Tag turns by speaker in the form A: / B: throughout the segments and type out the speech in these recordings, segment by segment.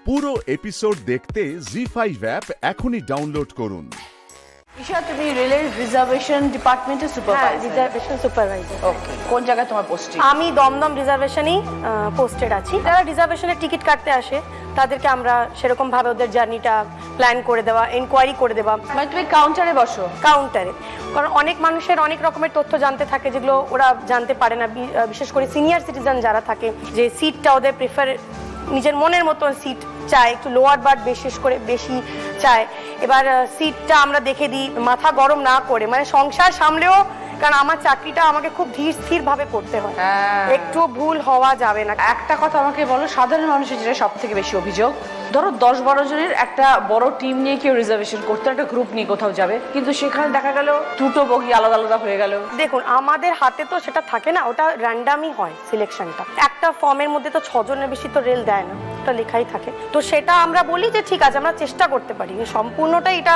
A: পুরো এপিসোড দেখতে জি5 অ্যাপ এখনই ডাউনলোড করুন।
B: ঈশা, তুমি রেলের রিজার্ভেশন ডিপার্টমেন্টের সুপারভাইজার।
C: Reservation supervisor.
B: ওকে, কোন জায়গায় তোমার পোস্টিং?
C: আমি দমদম রিজার্ভেশনেই পোস্টেড আছি। যারা রিজার্ভেশনের টিকিট কাটতে আসে তাদেরকে আমরা সেরকম ভাবে ওদের জার্নিটা প্ল্যান করে দেওয়া, এনকোয়ারি করে দেওয়া।
B: মানে তুমি কাউন্টারে বসো?
C: কাউন্টারে, কারণ অনেক মানুষের অনেক রকমের তথ্য জানতে থাকে যেগুলো ওরা জানতে পারে না। বিশেষ করে সিনিয়র সিটিজেন যারা থাকে, যে সিটটা ওদের প্রিফার নিজের মনের মতন সিট চায়, একটু লোয়ার বার্থ বিশেষ করে বেশি চায়। এবার সিটটা আমরা দেখে দিই, মাথা গরম না করে, মানে সংসার সামলেও, কারণ আমার চাকরিটা আমাকে খুব ধীর স্থির ভাবে করতে হয়, একটু ভুল হওয়া যাবে না।
B: একটা কথা আমাকে বলো, সাধারণ মানুষের যেটা সব থেকে বেশি অভিযোগ, ধরো 10-12 জনের একটা বড় টিম নিয়ে কেউ রিজার্ভেশন করতে, একটা গ্রুপ নিয়ে কোথাও যাবে, কিন্তু সেখানে দেখা গেল দুটো বগি আলাদা আলাদা হয়ে গেল।
C: দেখুন, আমাদের হাতে তো সেটা থাকে না, ওটা র্যান্ডামই হয় সিলেকশনটা। একটা ফর্মের মধ্যে তো 6 জনের বেশি তো রেল দেয় না, ওটা লেখাই থাকে। তো সেটা আমরা বলি যে ঠিক আছে, আমরা চেষ্টা করতে পারি। সম্পূর্ণটাই এটা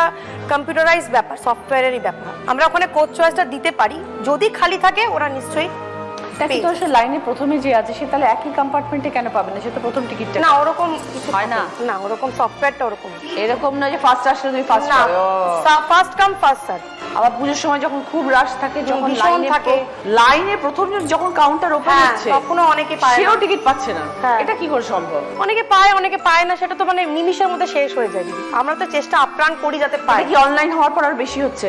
C: কম্পিউটারাইজ ব্যাপার, সফটওয়্যারেরই ব্যাপার। আমরা ওখানে কোচ চয়েসটা দিতে পারি, যদি খালি থাকে ওরা নিশ্চয়ই।
B: কিন্তু সে লাইনে প্রথমে যে আছে সে তাহলে একই কম্পার্টমেন্টে কেন পাবে না? সে তো প্রথম টিকিটটা
C: না, ওরকম কিছু
B: হয় না।
C: না, ওরকম সফটওয়্যারটা ওরকম
B: এরকম না যে ফার্স্ট আসলে তুমি ফার্স্ট
C: না,
B: পাবে।
C: First come first serve.
B: আবার পুজোর সময় যখন খুব রাশ থাকে, যখন
C: ভীষণ
B: লাইনে
C: থাকে,
B: লাইনে প্রথম যখন কাউন্টার ওপেন হচ্ছে,
C: তখনও অনেকে পায়
B: সেও
C: না,
B: টিকিট পাচ্ছে না।
C: হ্যাঁ।
B: এটা কি করে সম্ভব?
C: অনেকে পায়, অনেকে পায় না, সেটা তো মানে নিমিষের মধ্যে শেষ হয়ে যায়। দিদি, আমরা তো চেষ্টা আপ্রাণ করি যাতে পাই।
B: কি অনলাইন হওয়ার পর আর বেশি হচ্ছে?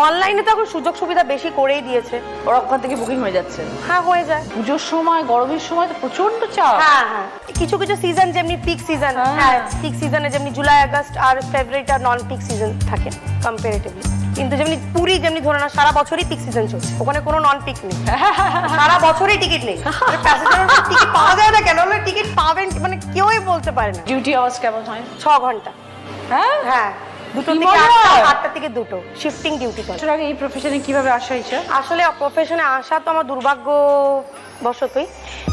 C: অনলাইনে তো এখন সুযোগ সুবিধা বেশি করেই দিয়েছে,
B: ওরা ওখান থেকে বুকিং হয়ে যাচ্ছে।
C: হ্যাঁ, হয়ে যায়।
B: পুজোর সময়, গরমের সময় তো প্রচন্ড চাপ।
C: হ্যাঁ হ্যাঁ, কিছু কিছু সিজন যেমনি পিক সিজন, হ্যাঁ পিক সিজনে যেমনি জুলাই আগস্ট আর ফেব্রুয়ারিটা নন পিক সিজন থাকে কম্পারেটিভলি। কিন্তু যেমনি পুরী, যেমনি ধরে না সারা বছরই পিক সিজন চলছে, ওখানে কোনো নন পিক নেই, সারা বছরই টিকিট নেই। প্যাসেঞ্জারের টিকিট পাওয়া যায় না কেন? টিকিট পাবেন মানে কেউই বলতে পারে না।
B: ডিউটি আওয়ার্স কেমন হয়?
C: 6 ঘন্টা।
B: হ্যাঁ
C: হ্যাঁ, 2 থেকে
B: কি মজা!
C: 8টা থেকে 2, শিফটিং ডিউটি করে।
B: বছর আগে এই প্রফেশনে কিভাবে আসা হয়েছে?
C: আসলে প্রফেশনে আসা তো আমার দুর্ভাগ্যবশতই,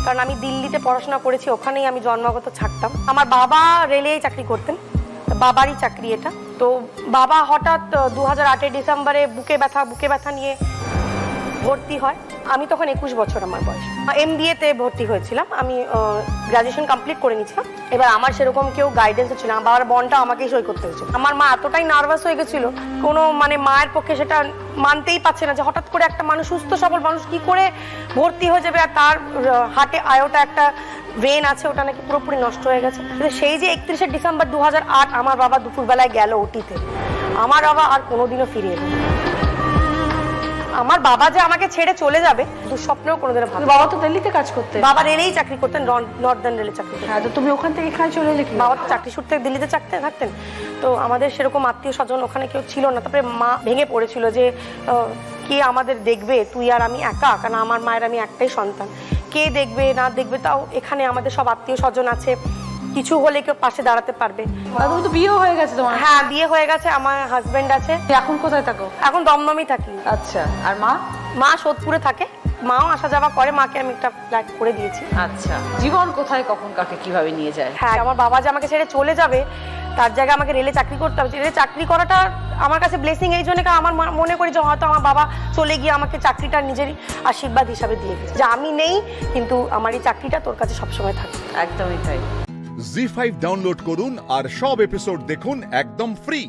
C: কারণ আমি দিল্লিতে পড়াশোনা করেছি, ওখানেই আমি জন্মগত থাকতাম। আমার বাবা রেলেই চাকরি করতেন, বাবারই চাকরি এটা। তো বাবা হঠাৎ 2008 ডিসেম্বরে বুকে ব্যথা নিয়ে ভর্তি হয়। আমি তখন 21 বছর আমার বয়স। MBA তে ভর্তি হয়েছিলাম, আমি গ্রাজুয়েশন কমপ্লিট করে নিয়েছিলাম। এবার আমার সেরকম কেউ গাইডেন্সও ছিল না, বাবার বন্ডটা আমাকেই সই করতে হয়েছিল। আমার মা এতটাই নার্ভাস হয়ে গেছিল, কোনো মানে মায়ের পক্ষে সেটা মানতেই পারছে না যে হঠাৎ করে একটা মানুষ, সুস্থ সবল মানুষ কি করে ভর্তি হয়ে যাবে, আর তার হার্টে আয়োটা একটা ব্রেন আছে, ওটা নাকি পুরোপুরি নষ্ট হয়ে গেছে। কিন্তু সেই যে 31 ডিসেম্বর 2008 আমার বাবা দুপুরবেলায় গেল ওটিতে, আমার বাবা আর কোনোদিনও ফিরে এলো না। আমার বাবা যে আমাকে ছেড়ে চলে যাবে দুঃস্বপ্নেও কোনোদিনও ভাবি।
B: বাবা তো দিল্লিতে কাজ করতেন।
C: বাবা রেলেই চাকরি করতেন, নর্দার্ন রেলে চাকরি করতেন।
B: হ্যাঁ, তো তুমি ওখান থেকে এখানে চলে এলে কি?
C: বাবা তো চাকরি সূত্রে দিল্লিতে থাকতেন। তো আমাদের সেরকম আত্মীয় স্বজন ওখানে কেউ ছিল না। তারপরে মা ভেঙে পড়েছিল যে কে আমাদের দেখবে, তুই আর আমি একা, কারণ আমার মায়ের আমি একটাই সন্তান, কে দেখবে না দেখবে। তাও এখানে আমাদের সব আত্মীয় স্বজন আছে, কিছু হলে কেউ পাশে দাঁড়াতে পারবে।
B: তুমি তো বিয়ে হয়ে গেছে তোমার?
C: হ্যাঁ, বিয়ে হয়ে গেছে, আমার হাজবেন্ড আছে।
B: এখন কোথায় থাকো?
C: এখন দমদমই থাকি।
B: আচ্ছা, আর মা
C: সোদপুরে থাকে। মাও আসা যাওয়া করে, মাকে আমি একটা ফ্ল্যাট করে দিয়েছি।
B: আচ্ছা, জীবন কোথায় কখন কাকে কিভাবে নিয়ে যায়?
C: হ্যাঁ, আমার বাবা যে আমাকে ছেড়ে চলে যাবে, তার জায়গায় আমাকে রেলে চাকরি করতে হবে। রেলে চাকরি করাটা আমার কাছে ব্লেসিং এই জন্য, কারণ আমার মনে করি যে হয়তো আমার বাবা চলে গিয়ে আমাকে চাকরিটা নিজেরই আশীর্বাদ হিসাবে দিয়ে গেছে, যে আমি নেই কিন্তু আমার এই চাকরিটা তোর কাছে সবসময় থাকবে।
B: একদমই তাই।
A: জি5 ডাউনলোড করুন আর সব এপিসোড দেখুন একদম ফ্রি।